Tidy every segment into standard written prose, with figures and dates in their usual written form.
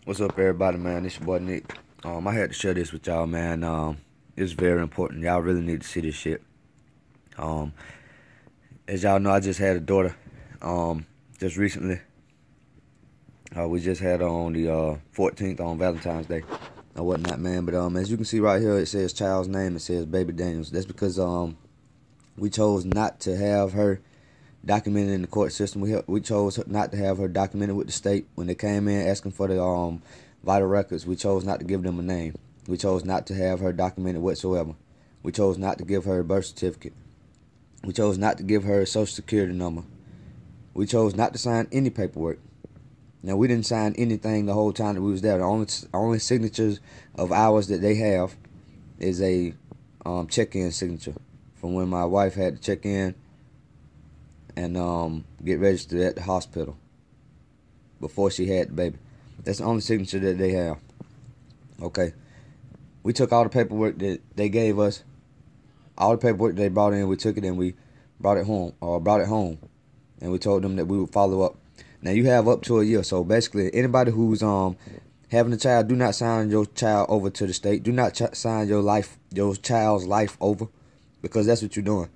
What's up, everybody, man? It's your boy Nick. I had to share this with y'all, man. It's very important. Y'all really need to see this shit. Um, as y'all know, I just had a daughter. Just recently. We just had her on the 14th on Valentine's Day or whatnot, man. But as you can see right here, it says child's name. It says Baby Daniels. That's because we chose not to have her documented in the court system. We chose not to have her documented with the state. When they came in asking for the vital records, we chose not to give them a name. We chose not to have her documented whatsoever. We chose not to give her a birth certificate. We chose not to give her a social security number. We chose not to sign any paperwork. Now, we didn't sign anything the whole time that we was there. The only signatures of ours that they have is a check-in signature from when my wife had to check in and get registered at the hospital before she had the baby. That's the only signature that they have. Okay. We took all the paperwork that they gave us, all the paperwork they brought in, we took it and we brought it home, and we told them that we would follow up. Now, you have up to a year, so basically anybody who's having a child, do not sign your child over to the state. Do not sign your child's life over, because that's what you're doing.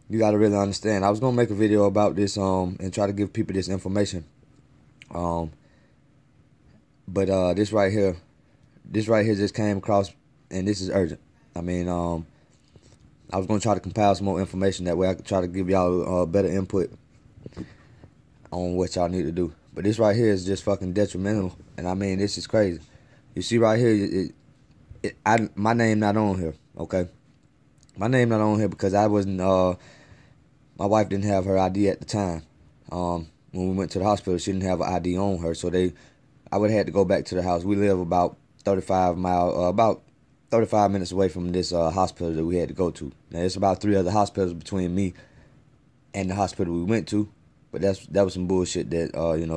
You got to really understand. I was going to make a video about this and try to give people this information. But this right here just came across, and this is urgent. I mean, I was going to try to compile some more information. That way I could try to give y'all better input on what y'all need to do. But this right here is just fucking detrimental. And I mean, this is crazy. You see right here, my name not on here, okay? My name not on here because I wasn't, my wife didn't have her ID at the time. When we went to the hospital, she didn't have an ID on her, so I would have had to go back to the house. We live about 35 minutes away from this hospital that we had to go to. Now, there's about 3 other hospitals between me and the hospital we went to, but that was some bullshit that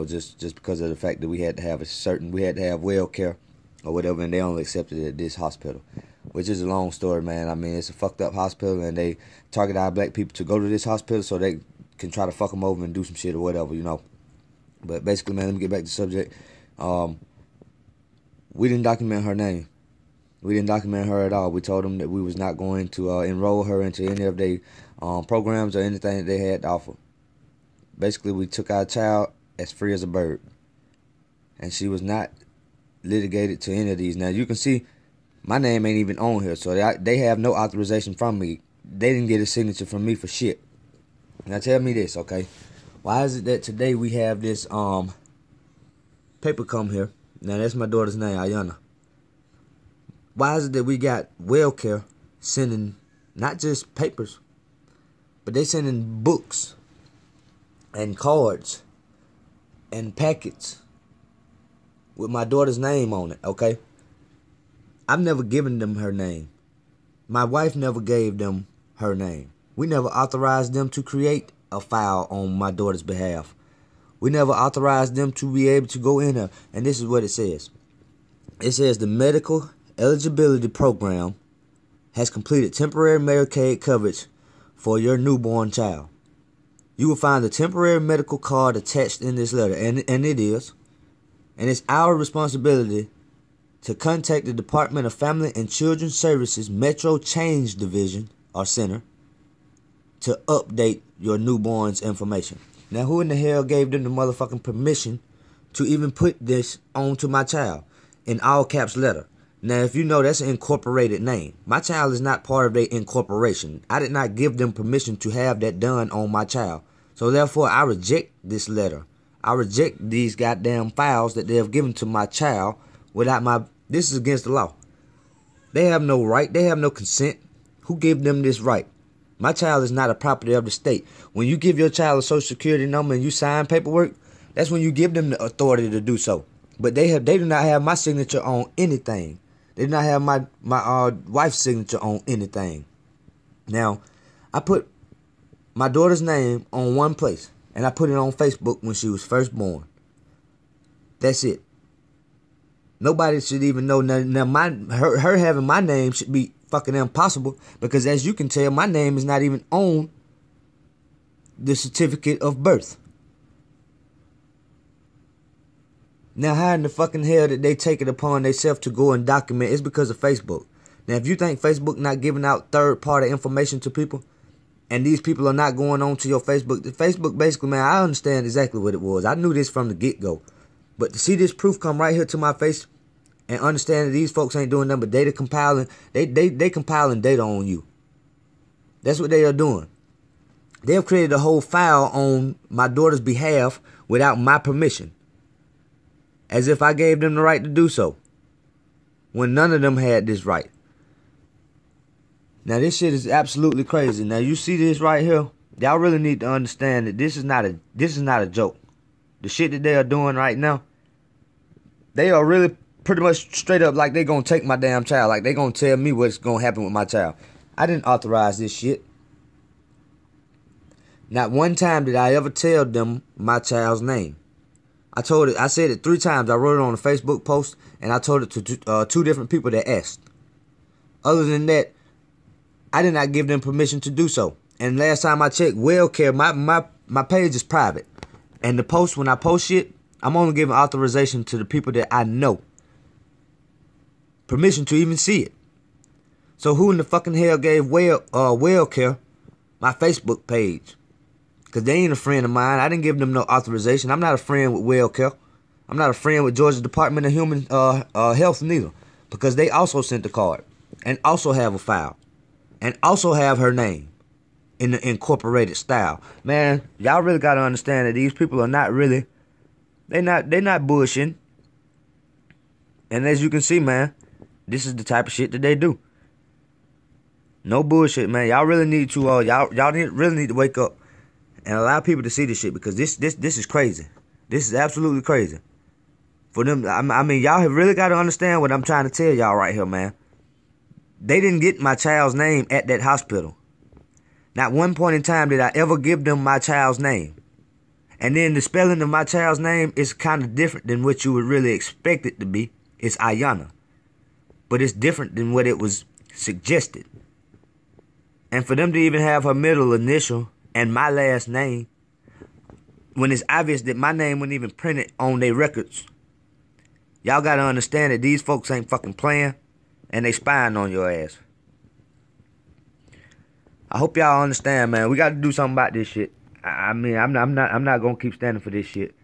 just because of the fact that we had to have well care or whatever, and they only accepted it at this hospital, which is a long story, man. I mean, it's a fucked up hospital, and they target our black people to go to this hospital so they can try to fuck them over and do some shit or whatever, But basically, man, let me get back to the subject. We didn't document her name. We didn't document her at all. We told them that we was not going to enroll her into any of their programs or anything that they had to offer. Basically, we took our child as free as a bird, and she was not litigated to any of these. Now, you can see my name ain't even on here, so they have no authorization from me. They didn't get a signature from me for shit. Now, tell me this, okay? Why is it that today we have this paper come here? Now, that's my daughter's name, Ayana. Why is it that we got WellCare sending not just papers, but they sending books and cards and packets with my daughter's name on it, okay? I've never given them her name. My wife never gave them her name. We never authorized them to create a file on my daughter's behalf. We never authorized them to be able to go in her. And this is what it says. It says the medical eligibility program has completed temporary Medicaid coverage for your newborn child. You will find the temporary medical card attached in this letter, and it is. And it's our responsibility to contact the Department of Family and Children's Services Metro Change Division or Center to update your newborn's information. Now, who in the hell gave them the motherfucking permission to even put this onto my child in all caps letter? Now, if you know, that's an incorporated name. My child is not part of their incorporation. I did not give them permission to have that done on my child. So, therefore, I reject this letter. I reject these goddamn files that they have given to my child without my... This is against the law. They have no right. They have no consent. Who gave them this right? My child is not a property of the state. When you give your child a social security number and you sign paperwork, that's when you give them the authority to do so. But they do not have my signature on anything. They do not have my wife's signature on anything. Now, I put my daughter's name on one place, and I put it on Facebook when she was first born. That's it. Nobody should even know. Now her having my name should be fucking impossible, because as you can tell, my name is not even on the certificate of birth. Now, how in the fucking hell did they take it upon themselves to go and document? It's because of Facebook. Now, if you think Facebook not giving out third-party information to people, and these people are not going on to your Facebook, the Facebook basically, man, I understand exactly what it was. I knew this from the get-go. But to see this proof come right here to my face and understand that these folks ain't doing nothing but data compiling, they compiling data on you. That's what they are doing. They have created a whole file on my daughter's behalf without my permission. As if I gave them the right to do so. When none of them had this right. Now this shit is absolutely crazy. Now you see this right here. Y'all really need to understand that this is not a joke. The shit that they are doing right now, they are really pretty much straight up like they gonna take my damn child. Like they gonna tell me what's gonna happen with my child. I didn't authorize this shit. Not one time did I ever tell them my child's name. I said it 3 times. I wrote it on a Facebook post, and I told it to 2 different people that asked. Other than that, I did not give them permission to do so. And last time I checked, WellCare, my page is private. And the post, when I post shit, I'm only giving authorization to the people that I know. Permission to even see it. So who in the fucking hell gave WellCare my Facebook page? Because they ain't a friend of mine. I didn't give them no authorization. I'm not a friend with WellCare. I'm not a friend with Georgia Department of Human Health neither. Because they also sent the card. And also have a file. And also have her name. In the incorporated style. Man, y'all really got to understand that these people are not really... They're not bullshitting. And as you can see, man, this is the type of shit that they do. No bullshit, man. Y'all really need to... really need to wake up. And allow people to see this shit, because this is crazy. This is absolutely crazy. For them, I mean, y'all have really got to understand what I'm trying to tell y'all right here, man. They didn't get my child's name at that hospital. Not one point in time did I ever give them my child's name. And then the spelling of my child's name is kind of different than what you would really expect it to be. It's Ayana. But it's different than what it was suggested. And for them to even have her middle initial and my last name, when it's obvious that my name wasn't even printed on their records, y'all gotta understand that these folks ain't fucking playing, and they spying on your ass. I hope y'all understand, man. We gotta do something about this shit. I mean, I'm not gonna keep standing for this shit,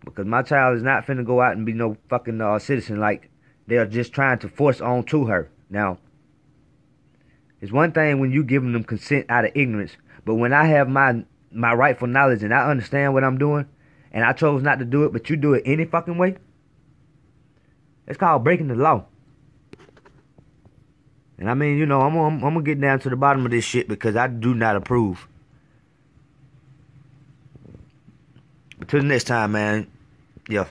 because my child is not finna go out and be no fucking citizen like they're just trying to force on to her. Now, it's one thing when you giving them consent out of ignorance. But when I have my rightful knowledge and I understand what I'm doing, and I chose not to do it, but you do it any fucking way, it's called breaking the law. And I mean, you know, I'm gonna get down to the bottom of this shit, because I do not approve. But till the next time, man, yeah.